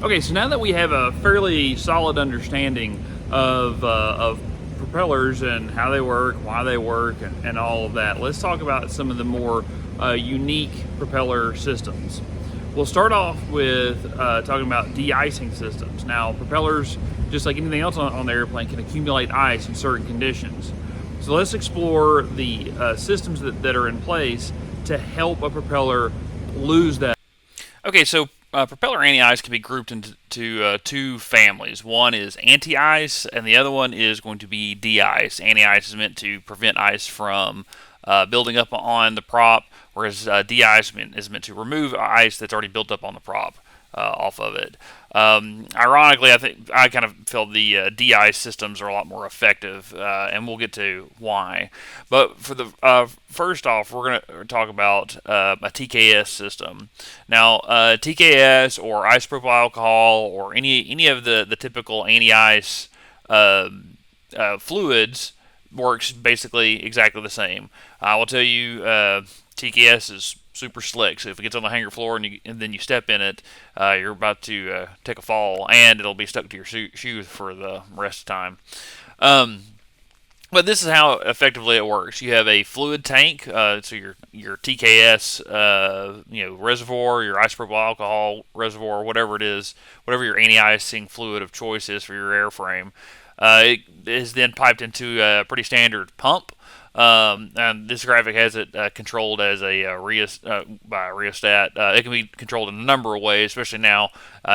Okay, so now that we have a fairly solid understanding of propellers and how they work, why they work, and all of that, let's talk about some of the more unique propeller systems. We'll start off with talking about de-icing systems. Now, propellers, just like anything else on the airplane, can accumulate ice in certain conditions. So let's explore the systems that are in place to help a propeller lose that. Okay, so propeller anti-ice can be grouped into two families. One is anti-ice, and the other one is going to be de-ice. Anti-ice is meant to prevent ice from building up on the prop, whereas de-ice is meant to remove ice that's already built up on the prop off of it. Ironically, I think I kind of feel the de-ice systems are a lot more effective, and we'll get to why. But for the first off, we're going to talk about a TKS system. Now, TKS or isopropyl alcohol or any of the typical anti-ice fluids works basically exactly the same. I will tell you, TKS is super slick. So if it gets on the hangar floor and then you step in it, you're about to take a fall, and it'll be stuck to your shoes for the rest of the time. But this is how effectively it works. You have a fluid tank, so your TKS, reservoir, your isopropyl alcohol reservoir, whatever it is, whatever your anti-icing fluid of choice is for your airframe. It is then piped into a pretty standard pump. And this graphic has it controlled as by a rheostat. It can be controlled in a number of ways, especially now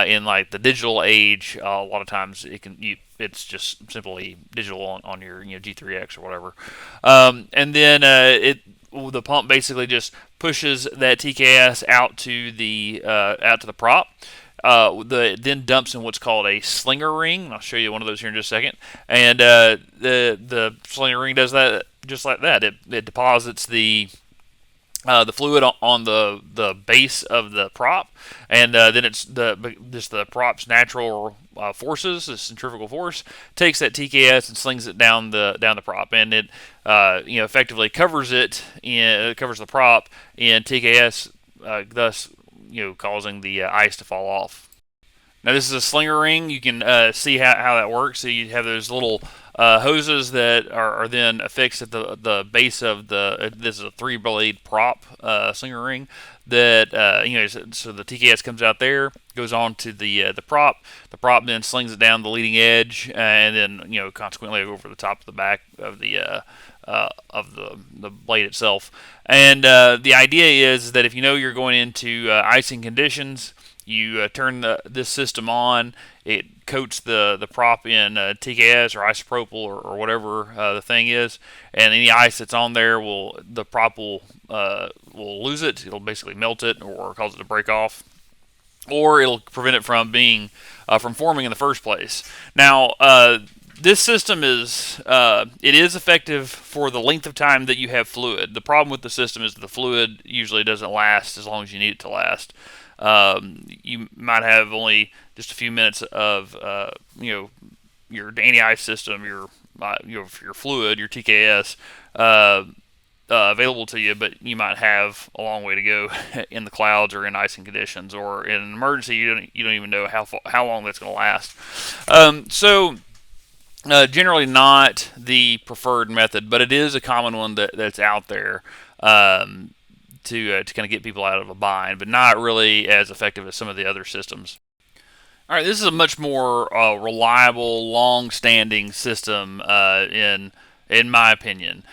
in like the digital age. A lot of times it's just simply digital on your G3X or whatever. And then the pump basically just pushes that TKS out to the prop. Then dumps in what's called a slinger ring. I'll show you one of those here in just a second. And the slinger ring does that just like that. It deposits the fluid on the base of the prop, and then it's the prop's natural forces, the centrifugal force, takes that TKS and slings it down the prop, and it effectively covers the prop in TKS, thus causing the ice to fall off. Now this is a slinger ring. You can see how that works. So you have those little hoses that are then affixed at the base of this is a 3-blade prop slinger ring that so the TKS comes out there, goes on to the prop. The prop then slings it down the leading edge, and then consequently over the top of the back of the blade itself. And the idea is that if you're going into icing conditions, you turn this system on. It coats the prop in TKS or isopropyl or whatever the thing is, and any ice that's on there the prop will lose it. It'll basically melt it or cause it to break off, or it'll prevent it from being from forming in the first place. Now, this system is effective for the length of time that you have fluid. The problem with the system is that the fluid usually doesn't last as long as you need it to last. You might have only just a few minutes of your anti-ice system, your fluid, your TKS available to you, but you might have a long way to go in the clouds or in icing conditions, or in an emergency you don't even know how long that's going to last. Generally not the preferred method, but it is a common one that's out there. To kind of get people out of a bind, but not really as effective as some of the other systems. All right, this is a much more reliable, long-standing system in my opinion,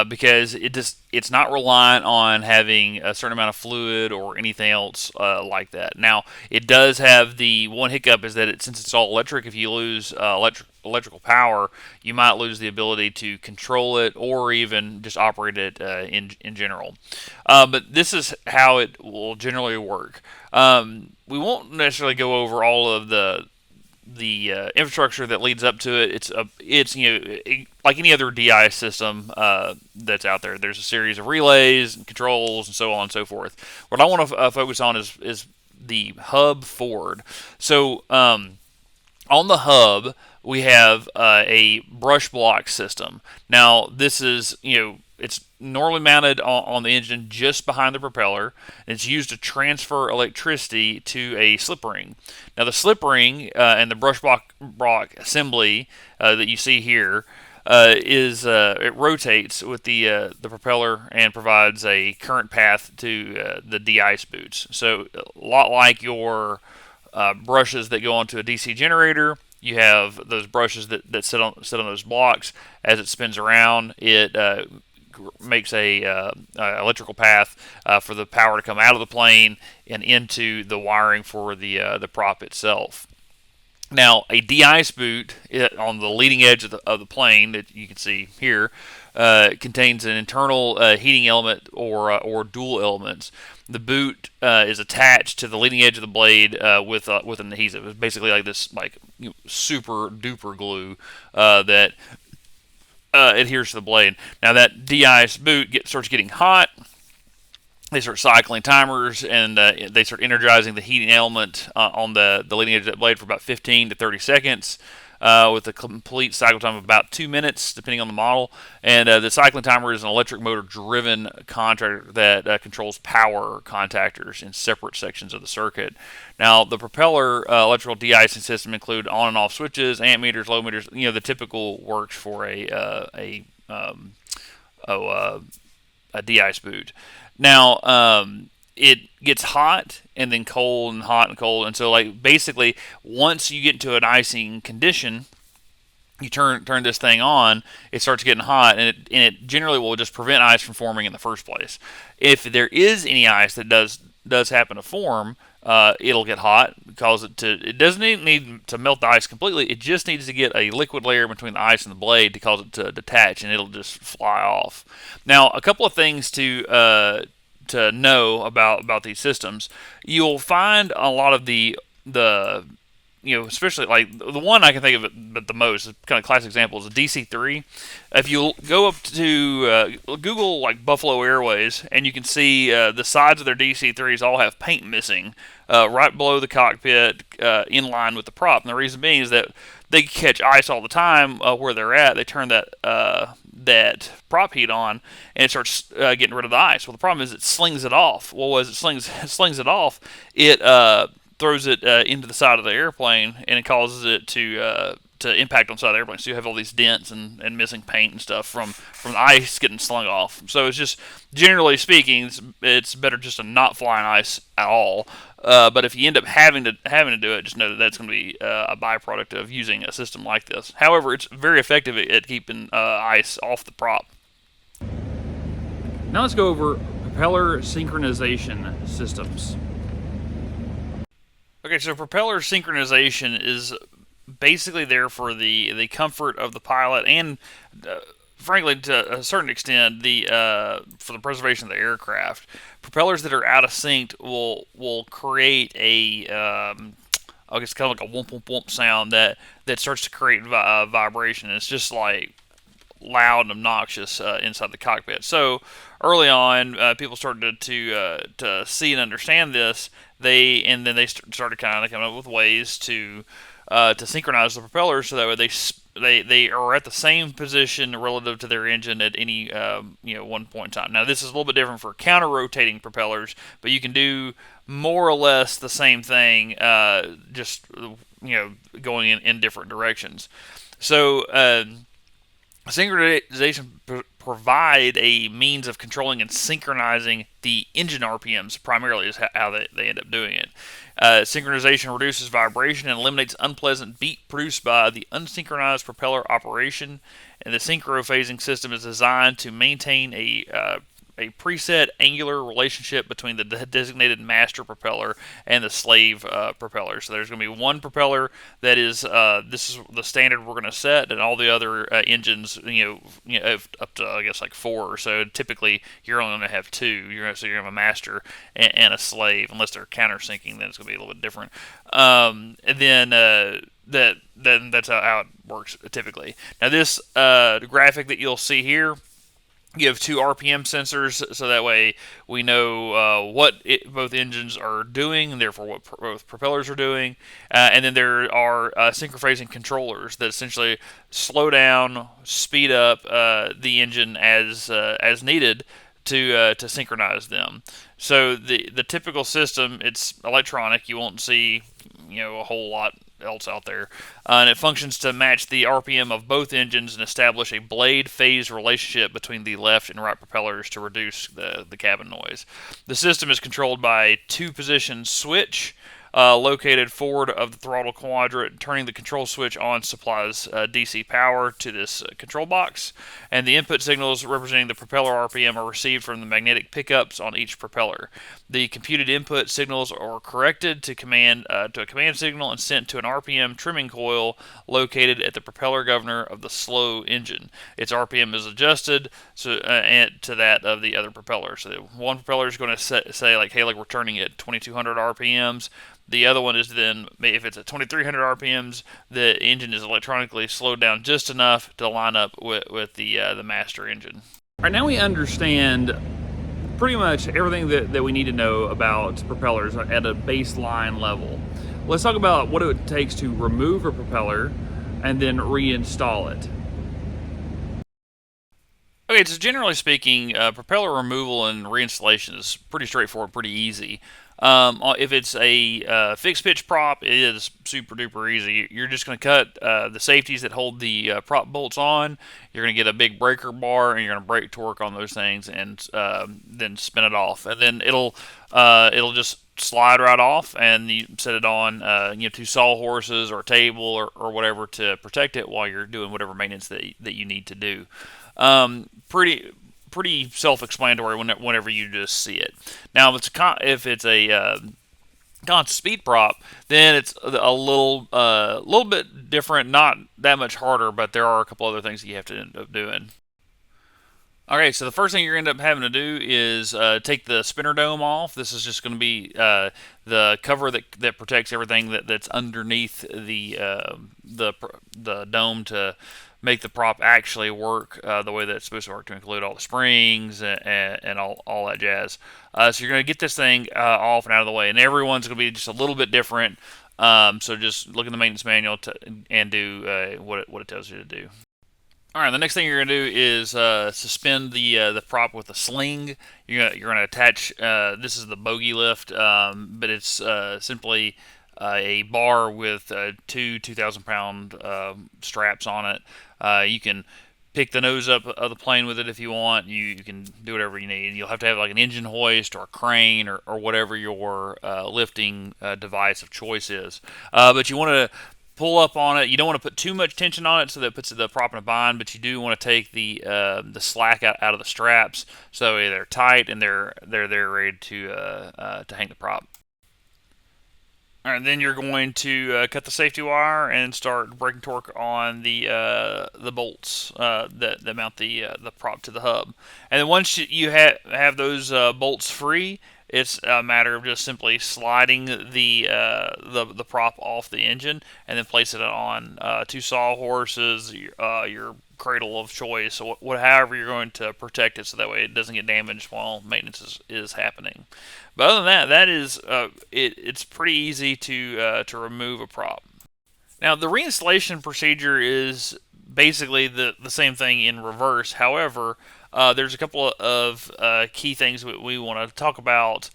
because it's not reliant on having a certain amount of fluid or anything else like that. Now, it does have the one hiccup is that since it's all electric, if you lose electrical power, you might lose the ability to control it or even just operate it in general. But this is how it will generally work. We won't necessarily go over all of the infrastructure that leads up to it. It's like any other DI system that's out there. There's a series of relays and controls and so on and so forth. What I want to focus on is the hub forward. So on the hub we have a brush block system. Now this is it's normally mounted on the engine just behind the propeller, and it's used to transfer electricity to a slip ring. Now, the slip ring and the brush block assembly that you see here it rotates with the propeller and provides a current path to the de-ice boots. So a lot like your brushes that go onto a DC generator, you have those brushes that sit on those blocks. As it spins around, it makes a electrical path for the power to come out of the plane and into the wiring for the prop itself. Now, a de-ice boot on the leading edge of the plane that you can see here contains an internal heating element or dual elements. The boot is attached to the leading edge of the blade with an adhesive. It's basically like this super duper glue that adheres to the blade. Now, that de-ice boot starts getting hot. They start cycling timers, and they start energizing the heating element on the leading edge of that blade for about 15 to 30 seconds, with a complete cycle time of about 2 minutes, depending on the model. And the cycling timer is an electric motor-driven contactor that controls power contactors in separate sections of the circuit. Now, the propeller electrical de-icing system include on and off switches, amp meters, low meters, the typical works for a de-ice boot. Now, it gets hot and then cold and hot and cold, and so basically once you get into an icing condition, you turn this thing on, it starts getting hot, and it generally will just prevent ice from forming in the first place. If there is any ice that does happen to form, it'll get hot, cause it doesn't need to melt the ice completely. It just needs to get a liquid layer between the ice and the blade to cause it to detach, and it'll just fly off. Now, a couple of things to know about these systems. You'll find a lot of the especially like the one I can think of it the most, kind of classic example, is a DC-3. If you go up to Google like Buffalo Airways, and you can see the sides of their DC-3s all have paint missing right below the cockpit, in line with the prop. And the reason being is that they catch ice all the time where they're at. They turn that prop heat on, and it starts getting rid of the ice. Well, the problem is it slings it off. Well, as it slings it off, it throws it into the side of the airplane, and it causes it to impact on the side of the airplane. So you have all these dents and missing paint and stuff from the ice getting slung off. So it's just, generally speaking, it's better just to not fly on ice at all. But if you end up having to do it, just know that that's going to be a byproduct of using a system like this. However, it's very effective at keeping ice off the prop. Now let's go over propeller synchronization systems. Okay, so propeller synchronization is basically there for the comfort of the pilot and, frankly, to a certain extent, for the preservation of the aircraft. Propellers that are out of sync will create I guess kind of like a whoomp whoomp whoomp sound that starts to create vibration. It's just like loud and obnoxious inside the cockpit. So early on, people started to see and understand this. They started kind of coming up with ways to synchronize the propellers so that way they are at the same position relative to their engine at any one point in time. Now, this is a little bit different for counter-rotating propellers, but you can do more or less the same thing, just going in different directions. So synchronization provide a means of controlling and synchronizing the engine RPMs, primarily is how they end up doing it. Synchronization reduces vibration and eliminates unpleasant beat produced by the unsynchronized propeller operation, and the synchrophasing system is designed to maintain a preset angular relationship between the designated master propeller and the slave propeller. So there's going to be one propeller that is this is the standard we're going to set, and all the other engines, up to I guess like 4 or so. Typically, you're only going to have 2. You're going to have a master and a slave, unless they're countersynking. Then it's going to be a little bit different. And then that's how it works typically. Now this graphic that you'll see here You have two RPM sensors, so that way we know both engines are doing, and therefore what both propellers are doing. And then there are synchronization controllers that essentially slow down, speed up the engine as needed to synchronize them. So the typical system, it's electronic. You won't see a whole lot else out there, and it functions to match the RPM of both engines and establish a blade phase relationship between the left and right propellers to reduce the cabin noise. The system is controlled by a two-position switch located forward of the throttle quadrant. Turning the control switch on supplies DC power to this control box, and the input signals representing the propeller RPM are received from the magnetic pickups on each propeller. The computed input signals are corrected to a command signal and sent to an RPM trimming coil located at the propeller governor of the slow engine. Its RPM is adjusted and to that of the other propeller. So one propeller is going to say like, hey, like we're turning at 2200 RPMs. The other one is then, if it's at 2300 RPMs, the engine is electronically slowed down just enough to line up with the master engine. All right, now we understand pretty much everything that we need to know about propellers at a baseline level. Let's talk about what it takes to remove a propeller and then reinstall it. Okay, so generally speaking, propeller removal and reinstallation is pretty straightforward, pretty easy. If it's a fixed pitch prop, it is super duper easy. You're just going to cut the safeties that hold the prop bolts on. You're going to get a big breaker bar, and you're going to break torque on those things, and then spin it off, and then it'll just slide right off, and you set it on two sawhorses or a table or whatever to protect it while you're doing whatever maintenance that you need to do. Pretty self-explanatory whenever you just see it. Now, if it's a constant speed prop, then it's a little bit different, not that much harder, but there are a couple other things that you have to end up doing. Okay, so the first thing you're going to end up having to do is take the spinner dome off. This is just going to be the cover that protects everything that's underneath the dome to make the prop actually work the way that it's supposed to work, to include all the springs and all that jazz. So you're going to get this thing off and out of the way, and everyone's going to be just a little bit different. So just look in the maintenance manual and do what it tells you to do. All right, the next thing you're gonna do is suspend the prop with a sling. You're gonna attach. This is the bogey lift, but it's simply a bar with two 2,000-pound straps on it. You can pick the nose up of the plane with it if you want. You can do whatever you need. You'll have to have like an engine hoist or a crane or whatever your lifting device of choice is. But you want to pull up on it. You don't want to put too much tension on it so that it puts the prop in a bind, but you do want to take the slack out of the straps so they're tight and they're ready to hang the prop. All right, then you're going to cut the safety wire and start breaking torque on the bolts that mount the prop to the hub. And then once you have those bolts free, it's a matter of just simply sliding the prop off the engine and then placing it on two sawhorses, your cradle of choice, however you're going to protect it so that way it doesn't get damaged while maintenance is happening. But other than that is it's pretty easy to remove a prop. Now the reinstallation procedure is basically the same thing in reverse. However, there's a couple of key things we want to talk about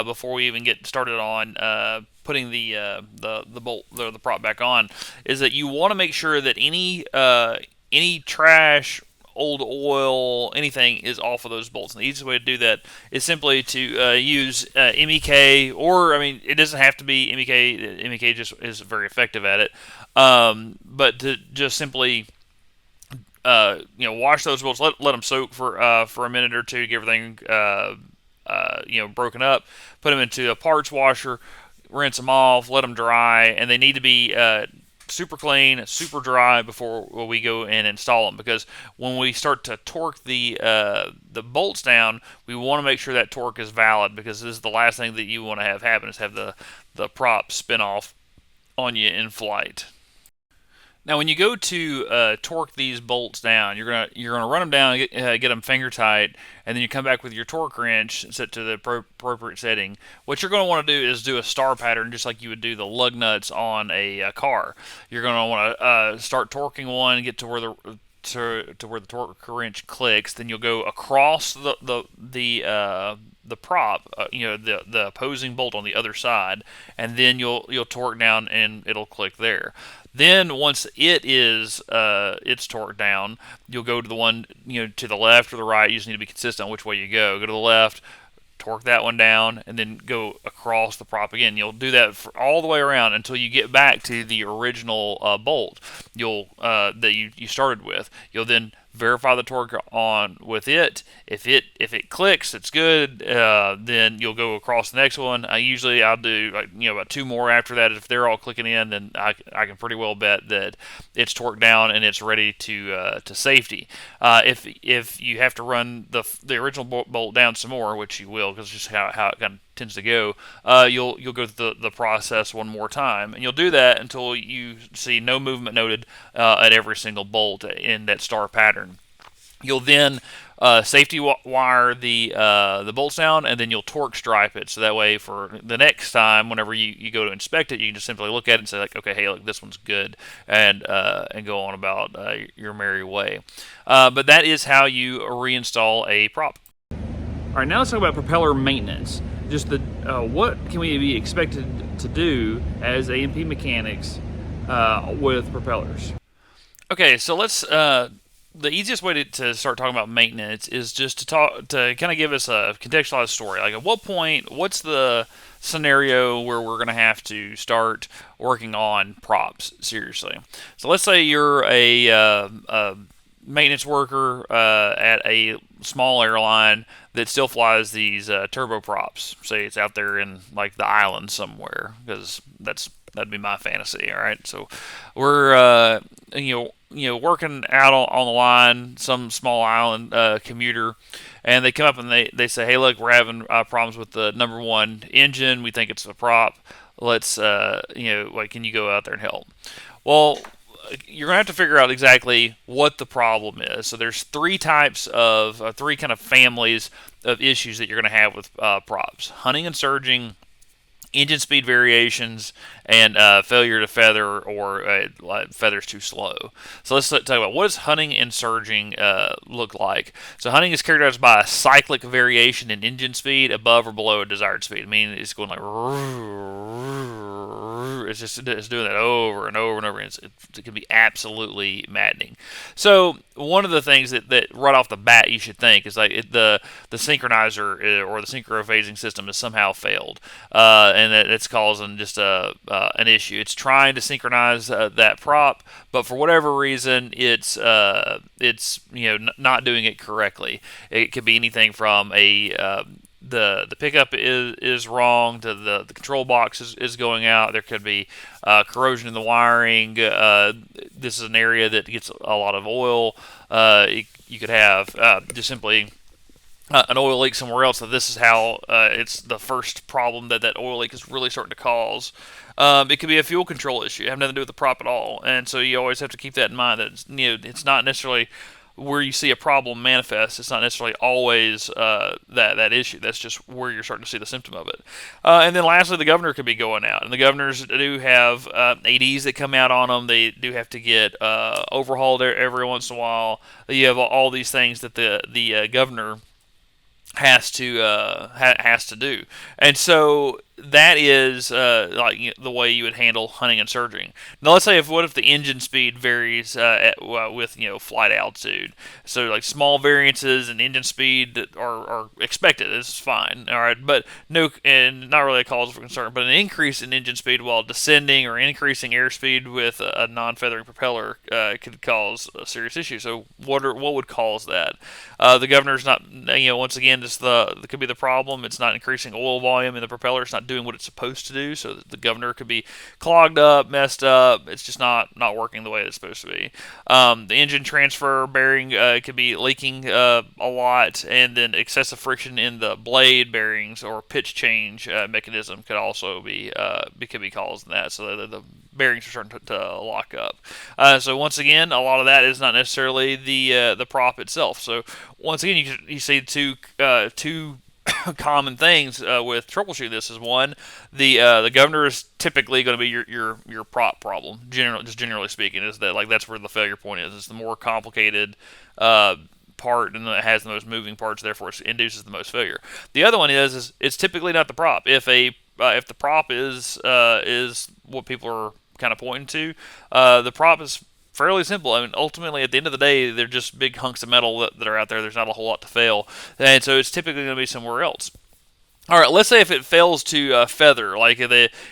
before we even get started on putting the prop back on. Is that you want to make sure that any trash, old oil, anything is off of those bolts. And the easiest way to do that is simply to use MEK, or I mean, it doesn't have to be MEK. MEK just is very effective at it. But to just simply wash those bolts, let them soak for a minute or two to get everything broken up. Put them into a parts washer, rinse them off, let them dry, and they need to be super clean, super dry before we go in and install them. Because when we start to torque the bolts down, we want to make sure that torque is valid, because this is the last thing that you want to have happen, is have the prop spin off on you in flight. Now, when you go to torque these bolts down, you're gonna run them down, get them finger tight, and then you come back with your torque wrench set to the appropriate setting. What you're going to want to do is do a star pattern, just like you would do the lug nuts on a car. You're going to want to start torquing one, get to where to where the torque wrench clicks. Then you'll go across the prop, the opposing bolt on the other side, and then you'll torque down and it'll click there. Then once it's torqued down, you'll go to the one to the left or the right. You just need to be consistent on which way you go. Go to the left, torque that one down, and then go across the prop again. You'll do that for all the way around until you get back to the original bolt that you started with. You'll then verify the torque on with it. If it clicks, it's good. Then you'll go across the next one. I'll do about two more after that. If they're all clicking in, then I can pretty well bet that it's torqued down and it's ready to safety. If you have to run the original bolt down some more, which you will, because just how it kind of tends to go, you'll go through the process one more time, and you'll do that until you see no movement noted at every single bolt in that star pattern. You'll then safety wire the bolts down, and then you'll torque stripe it. So that way, for the next time, whenever you go to inspect it, you can just simply look at it and say, like, okay, hey, look, this one's good, and go on about your merry way. But that is how you reinstall a prop. All right, now let's talk about propeller maintenance. Just what can we be expected to do as A&P mechanics with propellers? Okay, so let's. The easiest way to start talking about maintenance is just to kind of give us a contextualized story. Like, at what point, what's the scenario where we're going to have to start working on props seriously? So let's say you're a maintenance worker at a small airline that still flies these turboprops. Say it's out there in like the islands somewhere, because that'd be my fantasy. All right, so we're working out on the line, some small island commuter, and they come up and they say, hey, look, we're having problems with the number one engine. We think it's a prop. Let's can you go out there and help? Well, you're gonna have to figure out exactly what the problem is. So there's three kind of families of issues that you're gonna have with props: hunting and surging, engine speed variations, and failure to feather, or feathers too slow. So let's talk about what does hunting and surging look like. So hunting is characterized by a cyclic variation in engine speed above or below a desired speed. I mean, it's going like it's doing that over and over and over. And it can be absolutely maddening. So one of the things that right off the bat you should think is like the synchronizer or the synchrophasing system has somehow failed, and that it's causing just an issue. It's trying to synchronize that prop, but for whatever reason, it's not doing it correctly. It could be anything from the pickup is wrong to the control box is going out. There could be corrosion in the wiring. This is an area that gets a lot of oil. You could have just simply an oil leak somewhere else. So this is how it's the first problem that oil leak is really starting to cause. It could be a fuel control issue. It has nothing to do with the prop at all. And so you always have to keep that in mind, that it's not necessarily where you see a problem manifest. It's not necessarily always that issue. That's just where you're starting to see the symptom of it. And then lastly, the governor could be going out. And the governors do have ADs that come out on them. They do have to get overhauled every once in a while. You have all these things that the governor has to do, and so that is the way you would handle hunting and surging. Now, let's say what if the engine speed varies with flight altitude? So like small variances in engine speed that are expected. This is fine, all right, but no, and not really a cause for concern. But an increase in engine speed while descending or increasing airspeed with a non-feathering propeller could cause a serious issue. So what would cause that? The governor's not, once again, just could be the problem. It's not increasing oil volume in the propeller. It's not not doing what it's supposed to do. So the governor could be clogged up, messed up. It's just not working the way it's supposed to be. The engine transfer bearing could be leaking a lot, and then excessive friction in the blade bearings or pitch change mechanism could also be causing that. So the bearings are starting to lock up. So once again, a lot of that is not necessarily the prop itself. So once again, you see two common things with troubleshooting this is one, the governor is typically going to be your prop problem. Generally speaking, is that like that's where the failure point is. It's the more complicated part and it has the most moving parts, therefore it induces the most failure. The other one is it's typically not the prop. If the prop is what people are kind of pointing to, the prop is fairly simple. I mean, ultimately, at the end of the day, they're just big hunks of metal that are out there. There's not a whole lot to fail, and so it's typically going to be somewhere else. All right, let's say if it fails to feather, like if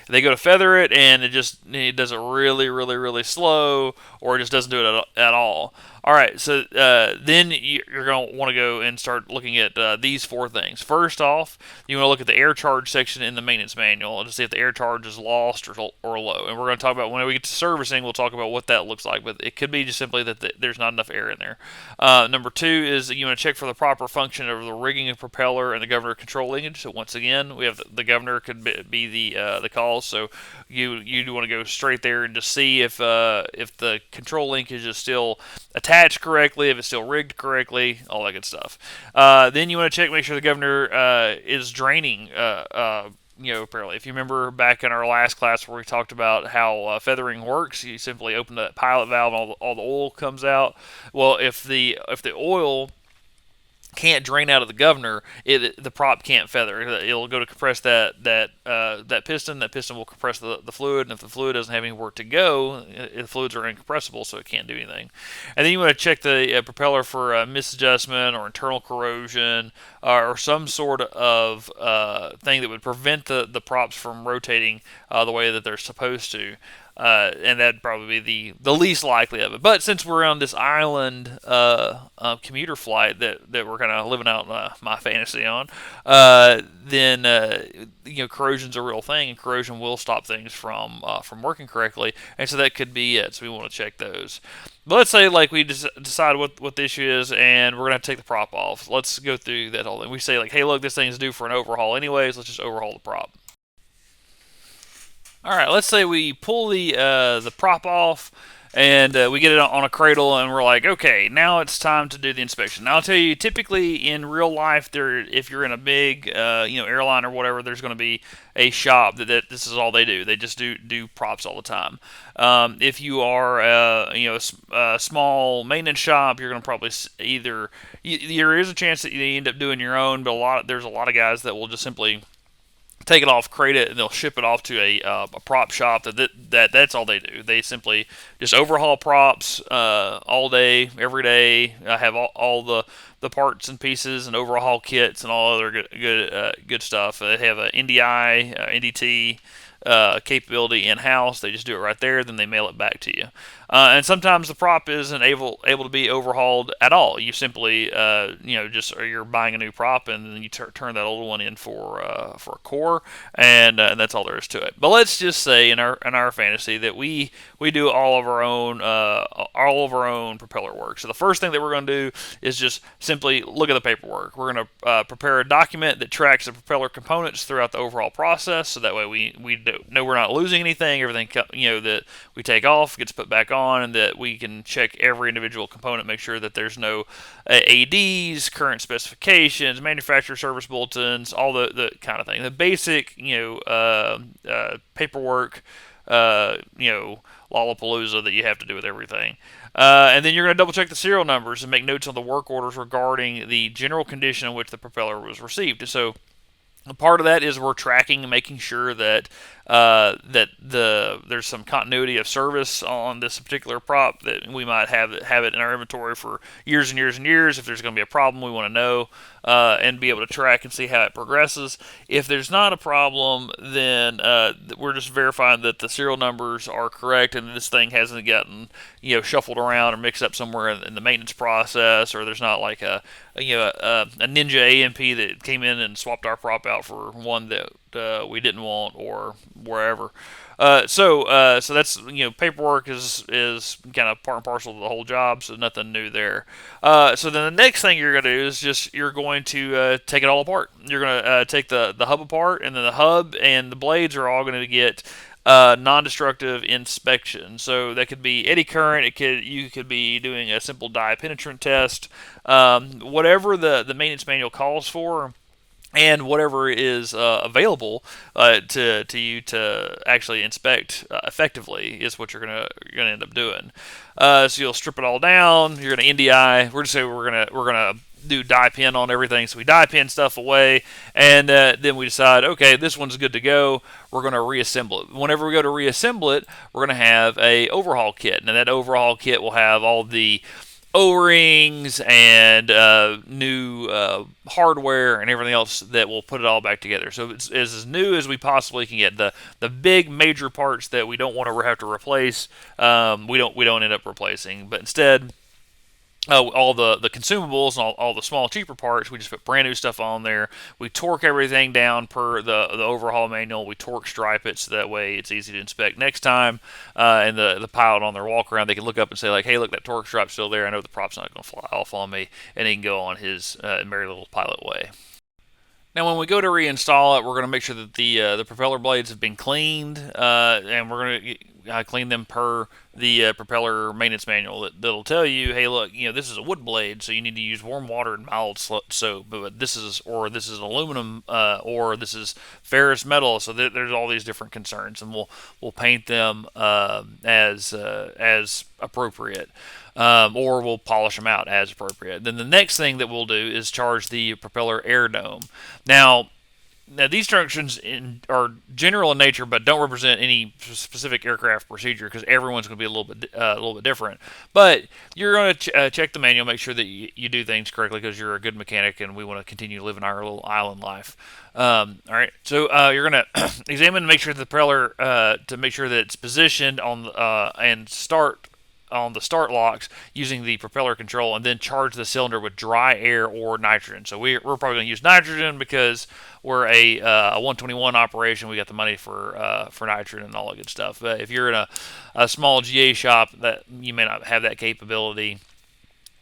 they go to feather it and it does it really, really, really slow, or it just doesn't do it at all. All right, so then you're going to want to go and start looking at these four things. First off, you want to look at the air charge section in the maintenance manual to see if the air charge is lost or low. And we're going to talk about when we get to servicing, we'll talk about what that looks like. But it could be just simply that there's not enough air in there. Number two is you want to check for the proper function of the rigging and propeller and the governor control linkage. So once again, we have the governor could be the cause. So you want to go straight there and just see if the control linkage is still attached correctly, if it's still rigged correctly, all that good stuff. Then you want to make sure the governor is draining. Apparently, if you remember back in our last class where we talked about how feathering works, you simply open the pilot valve and all the oil comes out. Well, if the oil can't drain out of the governor, the prop can't feather. It'll go to compress that piston. That piston will compress the fluid, and if the fluid doesn't have anywhere to go, the fluids are incompressible, so it can't do anything. And then you want to check the propeller for misadjustment or internal corrosion or some sort of thing that would prevent the props from rotating the way that they're supposed to. And that'd probably be the least likely of it. But since we're on this island commuter flight that we're kind of living out my fantasy on, then corrosion's a real thing, and corrosion will stop things from working correctly, and so that could be it. So we want to check those. But let's say like we decide what the issue is, and we're gonna have to take the prop off. Let's go through that whole thing. We say like, hey, look, this thing's due for an overhaul anyways. Let's just overhaul the prop. All right, let's say we pull the prop off, and we get it on a cradle, and we're like, okay, now it's time to do the inspection. Now I'll tell you, typically in real life, if you're in a big airline or whatever, there's going to be a shop that this is all they do. They just do props all the time. If you are a small maintenance shop, you're going to probably there is a chance that you end up doing your own, but there's a lot of guys that will just simply take it off, crate it, and they'll ship it off to a prop shop. That's all they do. They simply just overhaul props all day, every day. Have all the parts and pieces and overhaul kits and all other good stuff. They have a NDI, NDT capability in-house. They just do it right there, then they mail it back to you. And sometimes the prop isn't able to be overhauled at all. You simply, you're buying a new prop, and then you turn that old one in for a core, and that's all there is to it. But let's just say in our fantasy that we do all of our own propeller work. So the first thing that we're going to do is just simply look at the paperwork. We're going to prepare a document that tracks the propeller components throughout the overall process, so that way we know we're not losing anything. Everything that we take off gets put back on, and that we can check every individual component, make sure that there's no ADs, current specifications, manufacturer service bulletins, all the kind of thing. The basic paperwork, Lollapalooza that you have to do with everything. And then you're going to double check the serial numbers and make notes on the work orders regarding the general condition in which the propeller was received. So a part of that is we're tracking and making sure that there's some continuity of service on this particular prop, that we might have it in our inventory for years and years and years. If there's going to be a problem, we want to know and be able to track and see how it progresses. If there's not a problem, then we're just verifying that the serial numbers are correct and this thing hasn't gotten shuffled around or mixed up somewhere in the maintenance process, or there's not like a Ninja AMP that came in and swapped our prop out out for one that we didn't want or wherever. So that's paperwork is kind of part and parcel of the whole job, so nothing new there. So then the next thing you're going to do is just you're going to take it all apart. You're going to take the hub apart, and then the hub and the blades are all going to get non-destructive inspection. So that could be eddy current. You could be doing a simple dye penetrant test, whatever the maintenance manual calls for, and whatever is available to you to actually inspect effectively is what you're gonna end up doing. So you'll strip it all down. You're gonna NDI. We're just saying we're gonna do die pin on everything. So we die pin stuff away, and then we decide, okay, this one's good to go. We're gonna reassemble it. Whenever we go to reassemble it, we're gonna have a overhaul kit, and that overhaul kit will have all the O-rings and new hardware and everything else that will put it all back together. So it's as new as we possibly can get. The big major parts that we don't want to have to replace, we don't end up replacing, but instead all the consumables and all the small cheaper parts, we just put brand new stuff on there. We torque everything down per the overhaul manual. We torque stripe it so that way it's easy to inspect next time. And the pilot on their walk around, they can look up and say like, hey, look, that torque stripe's still there. I know the prop's not going to fly off on me, and he can go on his merry little pilot way. Now, when we go to reinstall it, we're going to make sure that the propeller blades have been cleaned, and we're going to clean them per the propeller maintenance manual. That'll tell you, hey, look, this is a wood blade, so you need to use warm water and mild soap. But this is aluminum, or this is ferrous metal. So there's all these different concerns, and we'll paint them as appropriate. Or we'll polish them out as appropriate. Then the next thing that we'll do is charge the propeller air dome. Now these instructions are general in nature, but don't represent any specific aircraft procedure because everyone's going to be a little bit different. But you're going to check the manual, make sure that you do things correctly because you're a good mechanic, and we want to continue living our little island life. All right, so you're going to examine and make sure the propeller to make sure that it's positioned on and start on the start locks using the propeller control, and then charge the cylinder with dry air or nitrogen. So we're probably going to use nitrogen because we're a 121 operation. We got the money for nitrogen and all that good stuff. But if you're in a small GA shop, that you may not have that capability.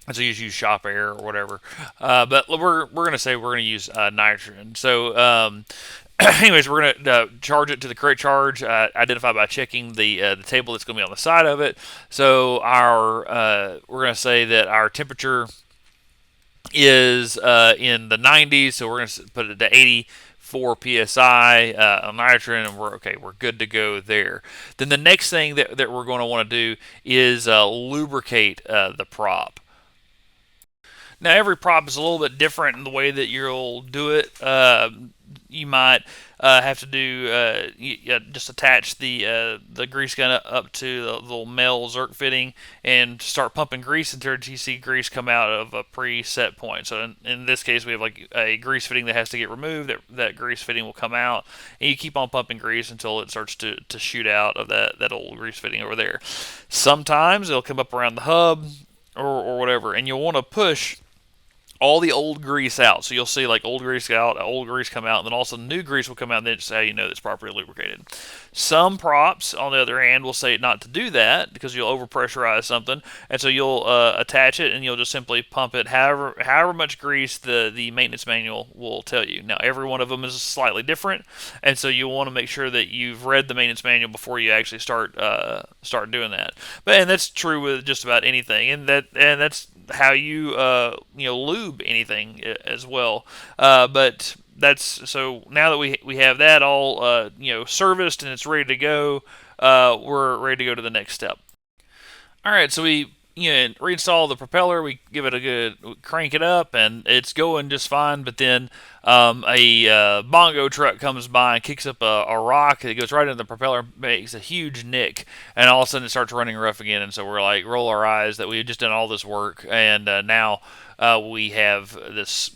So you just use shop air or whatever. But we're going to say we're going to use nitrogen. So anyways, we're going to charge it to the correct charge, identified by checking the table that's going to be on the side of it. So we're going to say that our temperature is in the 90s, so we're going to put it to 84 psi on nitrogen, and we're good to go there. Then the next thing that we're going to want to do is lubricate the prop. Now, every prop is a little bit different in the way that you'll do it. You might have to do just attach the grease gun up to the little male Zerk fitting and start pumping grease until you see grease come out of a preset point. So in this case, we have like a grease fitting that has to get removed. That grease fitting will come out, and you keep on pumping grease until it starts to shoot out of that old grease fitting over there. Sometimes it'll come up around the hub or whatever, and you'll want to push all the old grease out. So you'll see like old grease out, old grease come out, and then also new grease will come out, and then just how you know it's properly lubricated. Some props, on the other hand, will say not to do that because you'll overpressurize something, and so you'll attach it, and you'll just simply pump it however much grease the maintenance manual will tell you. Now, every one of them is slightly different, and so you'll want to make sure that you've read the maintenance manual before you actually start doing that. And that's true with just about anything, and that's how you lube anything as well. But that's so now that we have that all serviced and it's ready to go, we're ready to go to the next step. All right, so we reinstall the propeller. We give it a good crank it up, and it's going just fine. But then a bongo truck comes by and kicks up a rock. It goes right into the propeller, makes a huge nick, and all of a sudden it starts running rough again. And so we're like, roll our eyes that we had just done all this work, and now we have this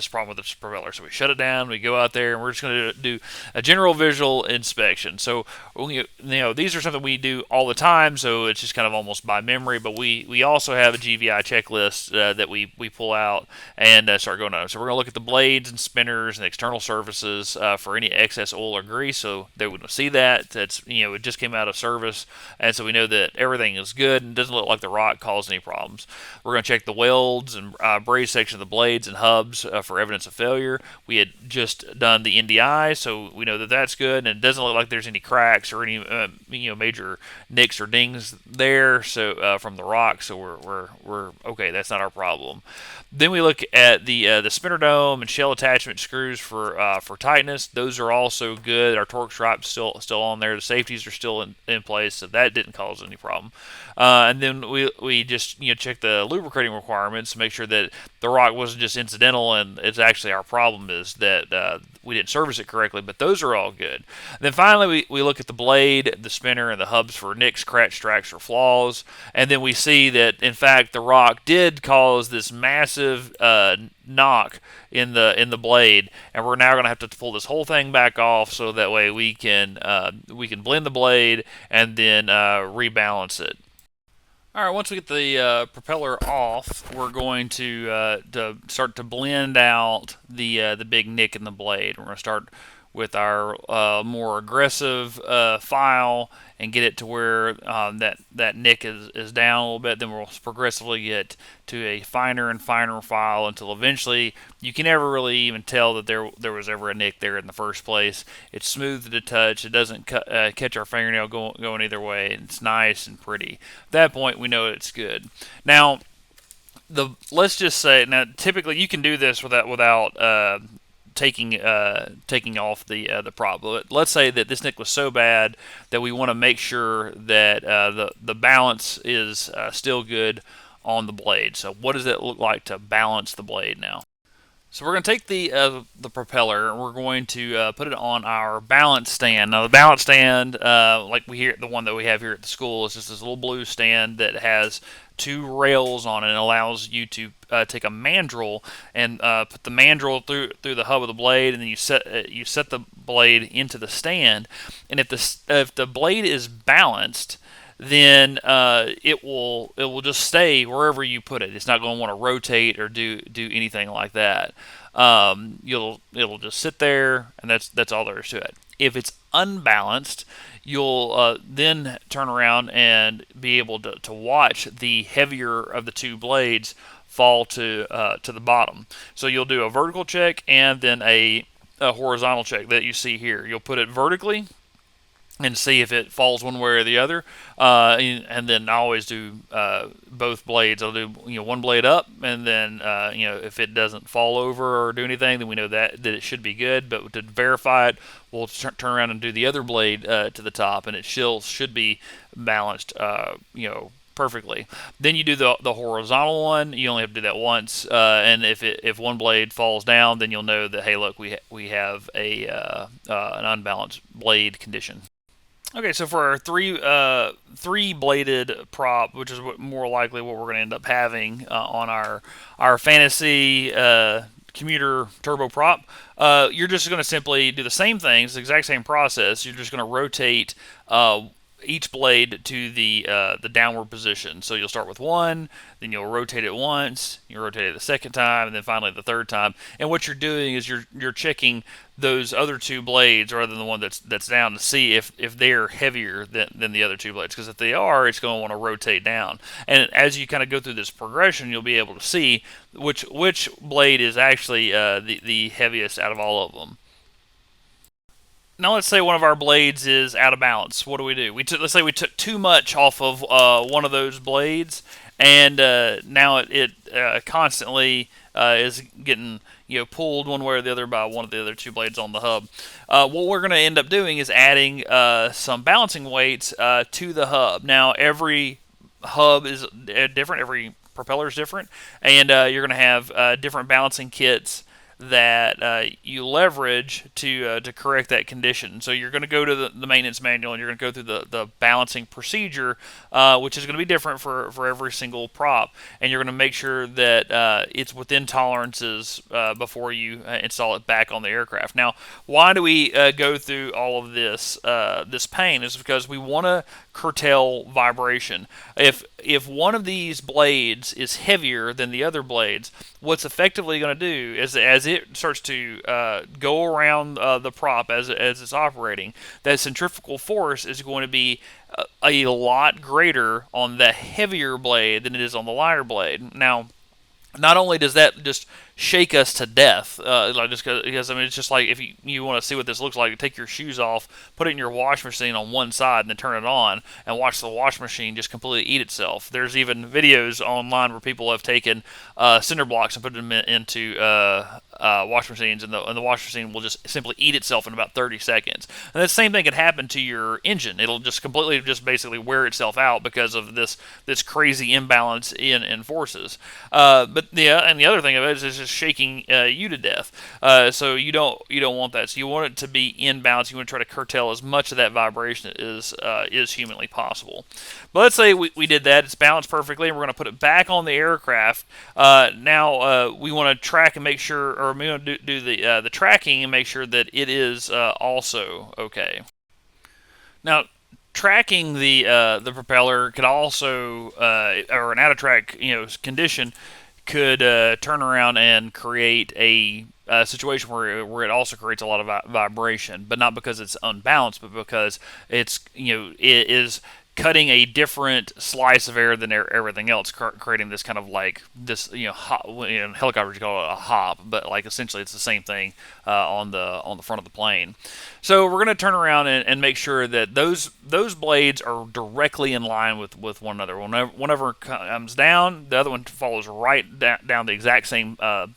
problem with this propeller. So we shut it down. We go out there, and we're just going to do a general visual inspection. So these are something we do all the time. So it's just kind of almost by memory. But we also have a GVI checklist that we pull out and start going on. So we're going to look at the blades and spinners and external surfaces for any excess oil or grease, so they wouldn't see that. That's, it just came out of service, and so we know that everything is good and doesn't look like the rock caused any problems. We're going to check the welds and braze section of the blades and hubs for evidence of failure. We had just done the NDI, so we know that that's good, and it doesn't look like there's any cracks or any major nicks or dings there. So from the rock, so we're okay. That's not our problem. Then we look at the spinner dome and shell attachment screws for tightness. Those are also good. Our torque stripe's still on there. The safeties are still in place, so that didn't cause any problem. And then we just check the lubricating requirements to make sure that the rock wasn't just incidental and it's actually our problem is that we didn't service it correctly. But those are all good. And then finally we look at the blade, the spinner, and the hubs for nicks, scratch tracks, or flaws. And then we see that in fact the rock did cause this massive knock in the blade, and we're now going to have to pull this whole thing back off so that way we can blend the blade and then rebalance it. All right, once we get the propeller off, we're going to start to blend out the big nick in the blade. We're going to start with our more aggressive file and get it to where that nick is down a little bit. Then we'll progressively get to a finer and finer file until eventually you can never really even tell that there was ever a nick there in the first place. It's smooth to touch. It doesn't catch our fingernail going either way. It's nice and pretty. At that point, we know it's good. Now, let's just say typically you can do this without taking off the prop. But let's say that this nick was so bad that we want to make sure that the balance is still good on the blade. So what does it look like to balance the blade now? So we're going to take the propeller and we're going to put it on our balance stand. Now the balance stand, like the one that we have here at the school, is just this little blue stand that has two rails on it and allows you to take a mandrel and put the mandrel through the hub of the blade, and then you set the blade into the stand. And if the blade is balanced, then it will just stay wherever you put it. It's not going to want to rotate or do anything like that. It'll just sit there, and that's all there is to it. If it's unbalanced, you'll then turn around and be able to watch the heavier of the two blades fall to the bottom. So you'll do a vertical check and then a horizontal check that you see here. You'll put it vertically and see if it falls one way or the other, and then I always do both blades. I'll do one blade up, and then if it doesn't fall over or do anything, then we know that it should be good. But to verify it, we'll turn around and do the other blade to the top, and it should be balanced perfectly. Then you do the horizontal one. You only have to do that once, and if one blade falls down, then you'll know that, hey, look, we have an unbalanced blade condition. Okay, so for our three-bladed prop, which is more likely what we're going to end up having on our fantasy commuter turbo prop, you're just going to simply do the same thing. It's the exact same process. You're just going to rotate each blade to the downward position. So you'll start with one, then you'll rotate it once, you rotate it the second time, and then finally the third time. And what you're doing is you're checking those other two blades rather than the one that's down to see if they're heavier than the other two blades. Because if they are, it's going to want to rotate down. And as you kind of go through this progression, you'll be able to see which blade is actually the heaviest out of all of them. Now let's say one of our blades is out of balance. What do? Let's say we took too much off of one of those blades, and now it constantly is getting pulled one way or the other by one of the other two blades on the hub. What we're going to end up doing is adding some balancing weights to the hub. Now every hub is different, every propeller is different, and you're going to have different balancing kits that you leverage to correct that condition. So you're going to go to the maintenance manual and you're going to go through the balancing procedure, which is going to be different for every single prop, and you're going to make sure that it's within tolerances before you install it back on the aircraft. Now, why do we go through all of this pain? Is because we want to curtail vibration. If one of these blades is heavier than the other blades, what's effectively going to do is, as starts to go around the prop as it's operating, that centrifugal force is going to be a lot greater on the heavier blade than it is on the lighter blade. Now, not only does that just shake us to death, like just because I mean it's just like if you want to see what this looks like, take your shoes off, put it in your wash machine on one side, and then turn it on, and watch the wash machine just completely eat itself. There's even videos online where people have taken cinder blocks and put them into wash machines, and the wash machine will just simply eat itself in about 30 seconds. And the same thing could happen to your engine. It'll just completely, just basically wear itself out because of this crazy imbalance in forces. But yeah, and the other thing of it is just shaking you to death. So you don't want that. So you want it to be in balance. You want to try to curtail as much of that vibration as is humanly possible. But let's say we did that. It's balanced perfectly, and we're going to put it back on the aircraft. Now we want to track and make sure, or we want to do the tracking and make sure that it is also okay. Now, tracking the propeller could also, or an out of track condition, could turn around and create a situation where it also creates a lot of vibration, but not because it's unbalanced, but because it is cutting a different slice of air than everything else, creating this kind of like this, hop, in helicopters you call it a hop, but like essentially it's the same thing on the front of the plane. So we're going to turn around and make sure that those blades are directly in line with one another. Whenever it comes down, the other one follows right down the exact same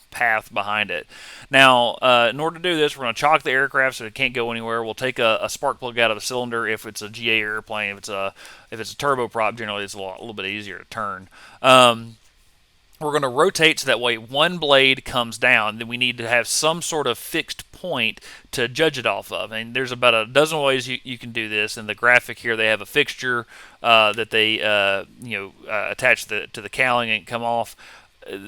path behind it. Now, in order to do this, we're going to chock the aircraft so it can't go anywhere. We'll take a spark plug out of the cylinder if it's a GA airplane. If it's a turboprop, generally it's a little bit easier to turn. We're going to rotate so that way one blade comes down. Then we need to have some sort of fixed point to judge it off of. And there's about a dozen ways you can do this. In the graphic here, they have a fixture that they attach to the cowling and come off.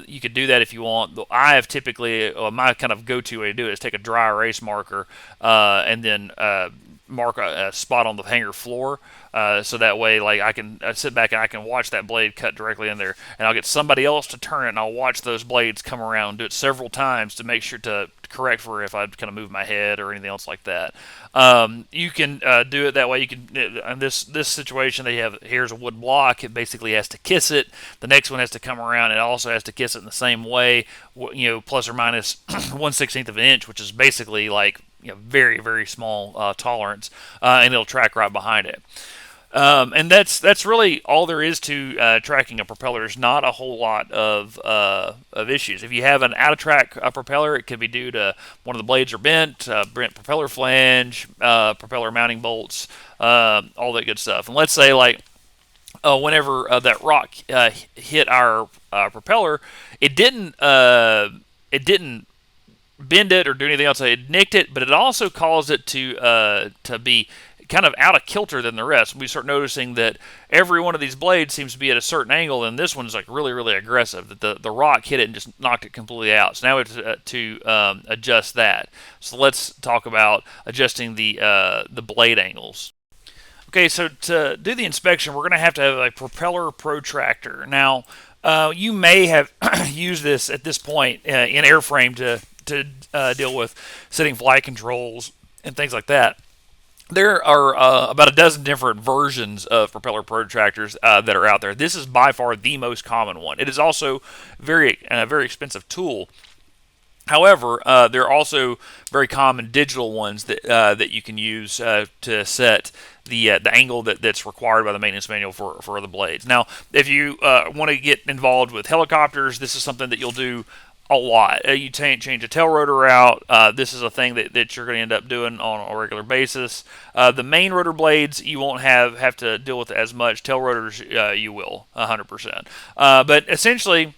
You could do that if you want. I have typically, my kind of go-to way to do it is take a dry erase marker and then mark a spot on the hangar floor, so that way, like, I can sit back and I can watch that blade cut directly in there, and I'll get somebody else to turn it, and I'll watch those blades come around, do it several times to make sure to correct for if I kind of move my head or anything else like that. You can do it that way. You can, in this situation, here's a wood block. It basically has to kiss it. The next one has to come around. It also has to kiss it in the same way, plus or minus 1/16 of an inch, which is basically like very, very small tolerance, and it'll track right behind it. And that's really all there is to tracking a propeller. There's not a whole lot of issues. If you have an out-of-track propeller, it could be due to one of the blades are bent propeller flange, propeller mounting bolts, all that good stuff. And let's say, like, whenever that rock hit our propeller, it didn't bend it or do anything else. It nicked it, but it also caused it to be kind of out of kilter than the rest. We start noticing that every one of these blades seems to be at a certain angle, and this one's like really, really aggressive. That the rock hit it and just knocked it completely out. So now we have to adjust that. So let's talk about adjusting the blade angles. Okay, so to do the inspection, we're going to have a propeller protractor. Now, you may have used this at this point in airframe to deal with setting flight controls and things like that. There are about a dozen different versions of propeller protractors that are out there. This is by far the most common one. It is also very expensive tool. However, there are also very common digital ones that you can use to set the angle that's required by the maintenance manual for the blades. Now, if you want to get involved with helicopters, this is something that you'll do a lot. You change a tail rotor out. This is a thing that you're going to end up doing on a regular basis. The main rotor blades you won't have to deal with as much. Tail rotors you will 100%. But essentially,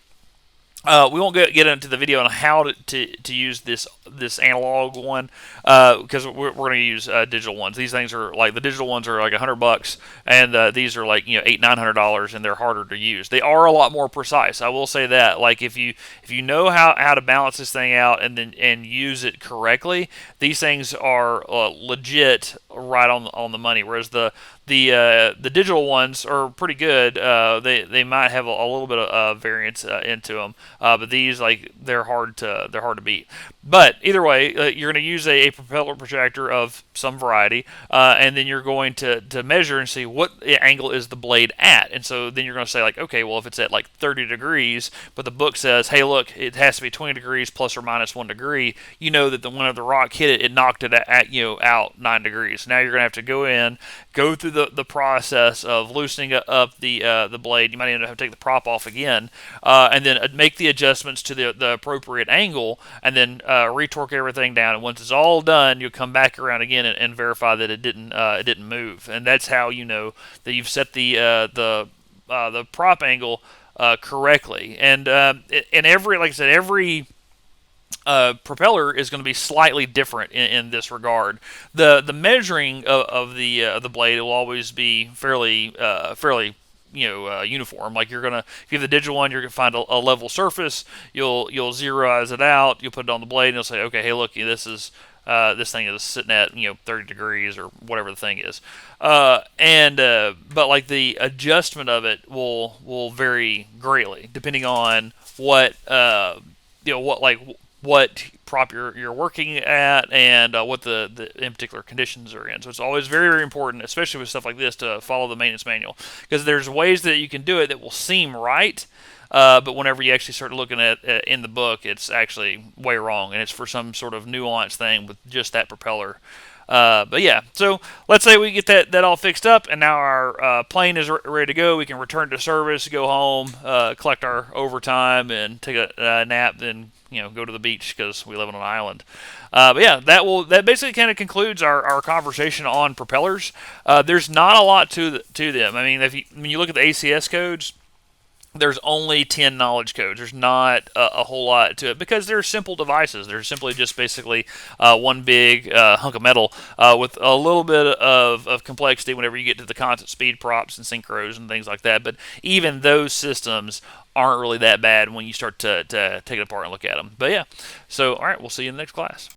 we won't get into the video on how to use this analog one because we're going to use digital ones. These things are like, the digital ones are like $100, and these are like $800-900, and they're harder to use. They are a lot more precise. I will say that. Like if you know how to balance this thing out and use it correctly, these things are legit right on the money. Whereas the digital ones are pretty good. They might have a little bit of variance into them, but these, like, they're hard to beat. But either way, you're going to use a propeller protractor of some variety, and then you're going to measure and see what angle is the blade at. And so then you're going to say, like, okay, well, if it's at like 30 degrees, but the book says, hey, look, it has to be 20 degrees plus or minus 1 degree, you know that whenever the rock hit it, it knocked it out 9 degrees. Now you're going to have to go in, go through the process of loosening up the blade. You might even have to take the prop off again, and then make the adjustments to the appropriate angle, and then retorque everything down. And once it's all done, you'll come back around again and verify that it didn't move. And that's how you know that you've set the prop angle correctly. And every, like I said, every propeller is going to be slightly different in this regard. The measuring of the blade will always be fairly uniform. Like you're gonna, if you have the digital one, you're gonna find a level surface. You'll zeroize it out. You'll put it on the blade, and you'll say, okay, hey, look, this thing is sitting at 30 degrees or whatever the thing is, but like the adjustment of it will vary greatly depending on what prop you're working at, and what the in particular conditions are in. So it's always very, very important, especially with stuff like this, to follow the maintenance manual, because there's ways that you can do it that will seem right, but whenever you actually start looking at in the book, it's actually way wrong, and it's for some sort of nuanced thing with just that propeller. But yeah, so let's say we get that all fixed up, and now our plane is ready to go. We can return to service, go home, collect our overtime, and take a nap. Then go to the beach because we live on an island. But yeah, that basically kind of concludes our conversation on propellers. There's not a lot to them. I mean, when you look at the ACS codes, there's only 10 knowledge codes. There's not a whole lot to it because they're simple devices. They're simply just basically one big hunk of metal with a little bit of complexity whenever you get to the constant speed props and synchros and things like that. But even those systems aren't really that bad when you start to take it apart and look at them. But yeah, so all right, we'll see you in the next class.